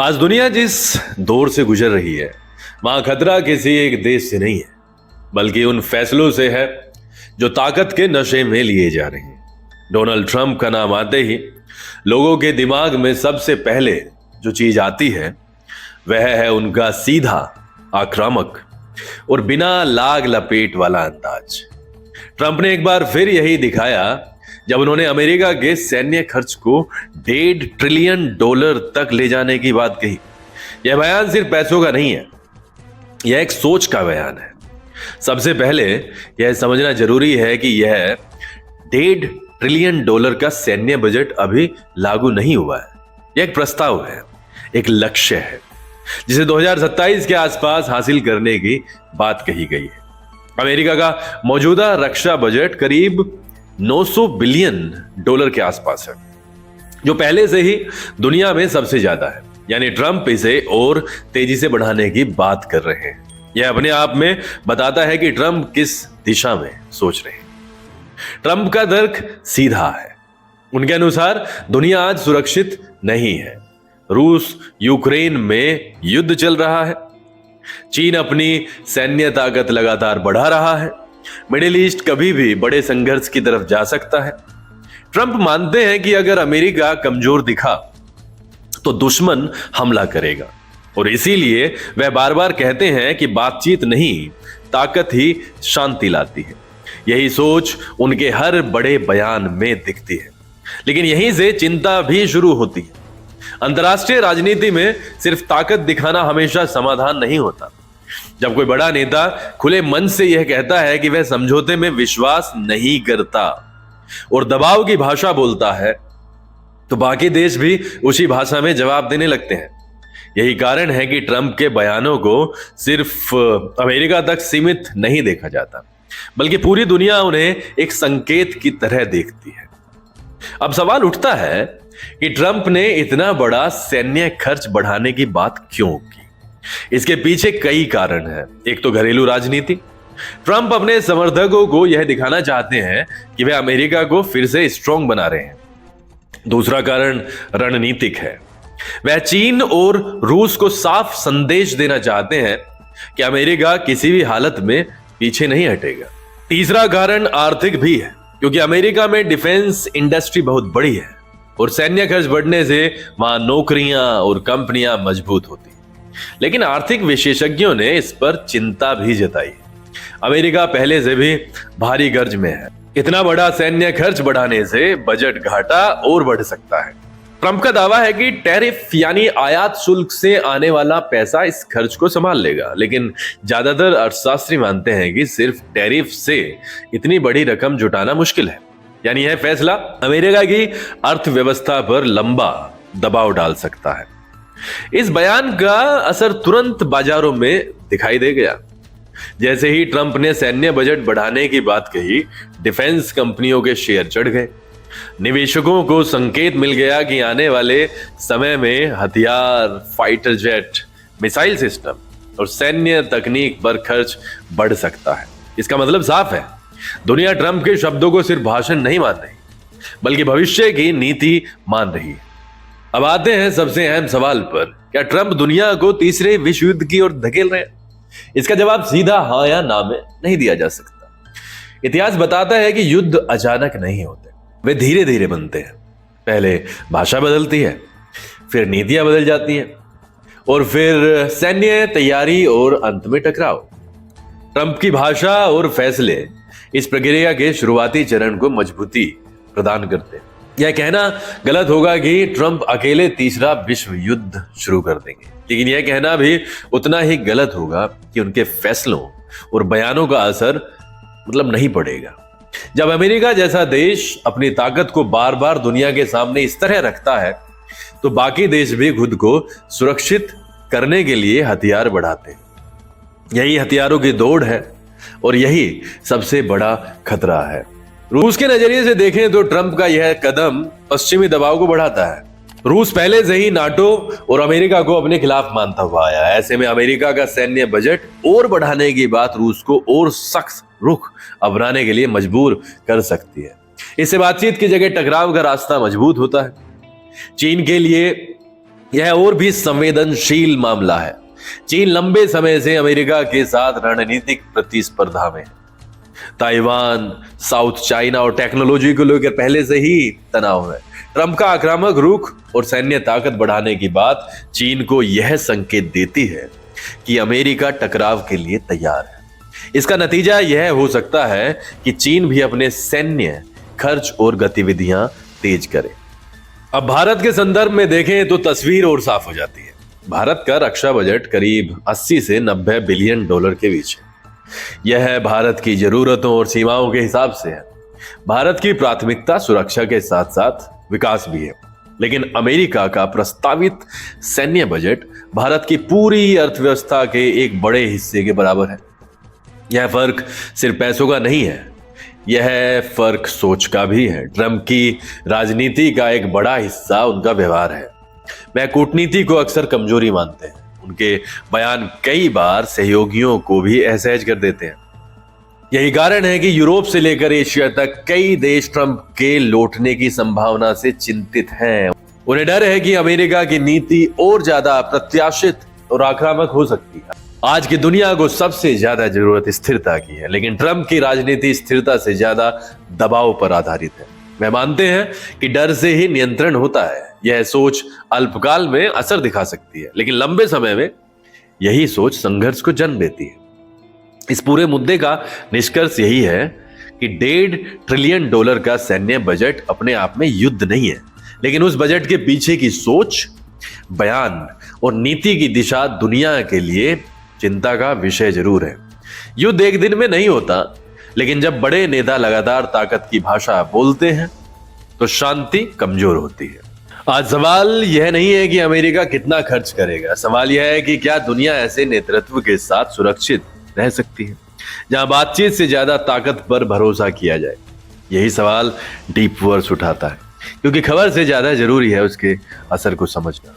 आज दुनिया जिस दौर से गुजर रही है, वहां खतरा किसी एक देश से नहीं है, बल्कि उन फैसलों से है जो ताकत के नशे में लिए जा रहे हैं। डोनाल्ड ट्रंप का नाम आते ही लोगों के दिमाग में सबसे पहले जो चीज आती है वह है उनका सीधा, आक्रामक और बिना लाग लपेट वाला अंदाज। ट्रंप ने एक बार फिर यही दिखाया जब उन्होंने अमेरिका के सैन्य खर्च को $1.5 ट्रिलियन तक ले जाने की बात कही। यह बयान सिर्फ पैसों का नहीं है, यह एक सोच का बयान है। सबसे पहले यह समझना जरूरी है कि यह $1.5 ट्रिलियन का सैन्य बजट अभी लागू नहीं हुआ है। यह एक प्रस्ताव है, एक लक्ष्य है जिसे 2027 के आसपास हासिल करने की बात कही गई है। अमेरिका का मौजूदा रक्षा बजट करीब $900 बिलियन के आसपास है, जो पहले से ही दुनिया में सबसे ज्यादा है। यानी ट्रंप इसे और तेजी से बढ़ाने की बात कर रहे हैं। यह अपने आप में बताता है कि ट्रंप किस दिशा में सोच रहे हैं। ट्रंप का तर्क सीधा है। उनके अनुसार दुनिया आज सुरक्षित नहीं है। रूस यूक्रेन में युद्ध चल रहा है, चीन अपनी सैन्य ताकत लगातार बढ़ा रहा है, मिडिल ईस्ट कभी भी बड़े संघर्ष की तरफ जा सकता है। ट्रंप मानते हैं कि अगर अमेरिका कमजोर दिखा तो दुश्मन हमला करेगा, और इसीलिए वह बार बार कहते हैं कि बातचीत नहीं, ताकत ही शांति लाती है। यही सोच उनके हर बड़े बयान में दिखती है। लेकिन यहीं से चिंता भी शुरू होती है। अंतर्राष्ट्रीय राजनीति में सिर्फ ताकत दिखाना हमेशा समाधान नहीं होता। जब कोई बड़ा नेता खुले मन से यह कहता है कि वह समझौते में विश्वास नहीं करता और दबाव की भाषा बोलता है, तो बाकी देश भी उसी भाषा में जवाब देने लगते हैं। यही कारण है कि ट्रंप के बयानों को सिर्फ अमेरिका तक सीमित नहीं देखा जाता, बल्कि पूरी दुनिया उन्हें एक संकेत की तरह देखती है। अब सवाल उठता है कि ट्रंप ने इतना बड़ा सैन्य खर्च बढ़ाने की बात क्यों की। इसके पीछे कई कारण हैं। एक तो घरेलू राजनीति। ट्रंप अपने समर्थकों को यह दिखाना चाहते हैं कि वे अमेरिका को फिर से स्ट्रांग बना रहे हैं। दूसरा कारण रणनीतिक है। वह चीन और रूस को साफ संदेश देना चाहते हैं कि अमेरिका किसी भी हालत में पीछे नहीं हटेगा। तीसरा कारण आर्थिक भी है, क्योंकि अमेरिका में डिफेंस इंडस्ट्री बहुत बड़ी है और सैन्य खर्च बढ़ने से वहां नौकरियां और कंपनियां मजबूत होती। लेकिन आर्थिक विशेषज्ञों ने इस पर चिंता भी जताई। अमेरिका पहले से भी भारी कर्ज में है। इतना बड़ा सैन्य खर्च बढ़ाने से बजट घाटा और बढ़ सकता है। ट्रंप का दावा है कि टैरिफ यानी आयात शुल्क से आने वाला पैसा इस खर्च को संभाल लेगा, लेकिन ज्यादातर अर्थशास्त्री मानते हैं कि सिर्फ टैरिफ से इतनी बड़ी रकम जुटाना मुश्किल है। यानी यह फैसला अमेरिका की अर्थव्यवस्था पर लंबा दबाव डाल सकता है। इस बयान का असर तुरंत बाजारों में दिखाई दे गया। जैसे ही ट्रंप ने सैन्य बजट बढ़ाने की बात कही, डिफेंस कंपनियों के शेयर चढ़ गए। निवेशकों को संकेत मिल गया कि आने वाले समय में हथियार, फाइटर जेट, मिसाइल सिस्टम और सैन्य तकनीक पर खर्च बढ़ सकता है। इसका मतलब साफ है, दुनिया ट्रंप के शब्दों को सिर्फ भाषण नहीं मान रही, बल्कि भविष्य की नीति मान रही है। अब आते हैं सबसे अहम सवाल पर, क्या ट्रंप दुनिया को तीसरे विश्व युद्ध की ओर धकेल रहे हैं? इसका जवाब सीधा हाँ या ना में नहीं दिया जा सकता। इतिहास बताता है कि युद्ध अचानक नहीं होते, वे धीरे धीरे बनते हैं। पहले भाषा बदलती है, फिर नीतियां बदल जाती हैं, और फिर सैन्य तैयारी और अंत में टकराव। ट्रंप की भाषा और फैसले इस प्रक्रिया के शुरुआती चरण को मजबूती प्रदान करते हैं। यह कहना गलत होगा कि ट्रंप अकेले तीसरा विश्व युद्ध शुरू कर देंगे, लेकिन यह कहना भी उतना ही गलत होगा कि उनके फैसलों और बयानों का असर नहीं पड़ेगा। जब अमेरिका जैसा देश अपनी ताकत को बार बार दुनिया के सामने इस तरह रखता है, तो बाकी देश भी खुद को सुरक्षित करने के लिए हथियार बढ़ाते हैं। यही हथियारों की दौड़ है और यही सबसे बड़ा खतरा है। रूस के नजरिए से देखें तो ट्रंप का यह कदम पश्चिमी दबाव को बढ़ाता है। रूस पहले से ही नाटो और अमेरिका को अपने खिलाफ मानता हुआ आया। ऐसे में अमेरिका का सैन्य बजट और बढ़ाने की बात रूस को और सख्त रुख अपनाने के लिए मजबूर कर सकती है। इससे बातचीत की जगह टकराव का रास्ता मजबूत होता है। चीन के लिए यह और भी संवेदनशील मामला है। चीन लंबे समय से अमेरिका के साथ रणनीतिक प्रतिस्पर्धा में है। ताइवान, साउथ चाइना और टेक्नोलॉजी को लेकर पहले से ही तनाव है। ट्रंप का आक्रामक रुख और सैन्य ताकत बढ़ाने की बात चीन को यह संकेत देती है कि अमेरिका टकराव के लिए तैयार है। इसका नतीजा यह हो सकता है कि चीन भी अपने सैन्य खर्च और गतिविधियां तेज करे। अब भारत के संदर्भ में देखें तो तस्वीर और साफ हो जाती है। भारत का रक्षा बजट करीब 80 से 90 बिलियन डॉलर के बीच है। यह भारत की जरूरतों और सीमाओं के हिसाब से है। भारत की प्राथमिकता सुरक्षा के साथ साथ विकास भी है। लेकिन अमेरिका का प्रस्तावित सैन्य बजट भारत की पूरी अर्थव्यवस्था के एक बड़े हिस्से के बराबर है। यह फर्क सिर्फ पैसों का नहीं है, यह फर्क सोच का भी है। ट्रंप की राजनीति का एक बड़ा हिस्सा उनका व्यवहार है। वह कूटनीति को अक्सर कमजोरी मानते हैं। उनके बयान कई बार सहयोगियों को भी असहज कर देते हैं। यही कारण है कि यूरोप से लेकर एशिया तक कई देश ट्रंप के लौटने की संभावना से चिंतित हैं। उन्हें डर है कि अमेरिका की नीति और ज्यादा प्रत्याशित और आक्रामक हो सकती है। आज की दुनिया को सबसे ज्यादा जरूरत स्थिरता की है, लेकिन ट्रंप की राजनीति स्थिरता से ज्यादा दबाव पर आधारित है। वे मानते हैं कि डर से ही नियंत्रण होता है। यह सोच अल्पकाल में असर दिखा सकती है, लेकिन लंबे समय में यही सोच संघर्ष को जन्म देती है। इस पूरे मुद्दे का निष्कर्ष यही है कि $1.5 ट्रिलियन का सैन्य बजट अपने आप में युद्ध नहीं है, लेकिन उस बजट के पीछे की सोच, बयान और नीति की दिशा दुनिया के लिए चिंता का विषय जरूर है। युद्ध एक दिन में नहीं होता, लेकिन जब बड़े नेता लगातार ताकत की भाषा बोलते हैं तो शांति कमजोर होती है। आज सवाल यह नहीं है कि अमेरिका कितना खर्च करेगा, सवाल यह है कि क्या दुनिया ऐसे नेतृत्व के साथ सुरक्षित रह सकती है जहां बातचीत से ज्यादा ताकत पर भरोसा किया जाए। यही सवाल डीप वर्स उठाता है, क्योंकि खबर से ज्यादा जरूरी है उसके असर को समझना।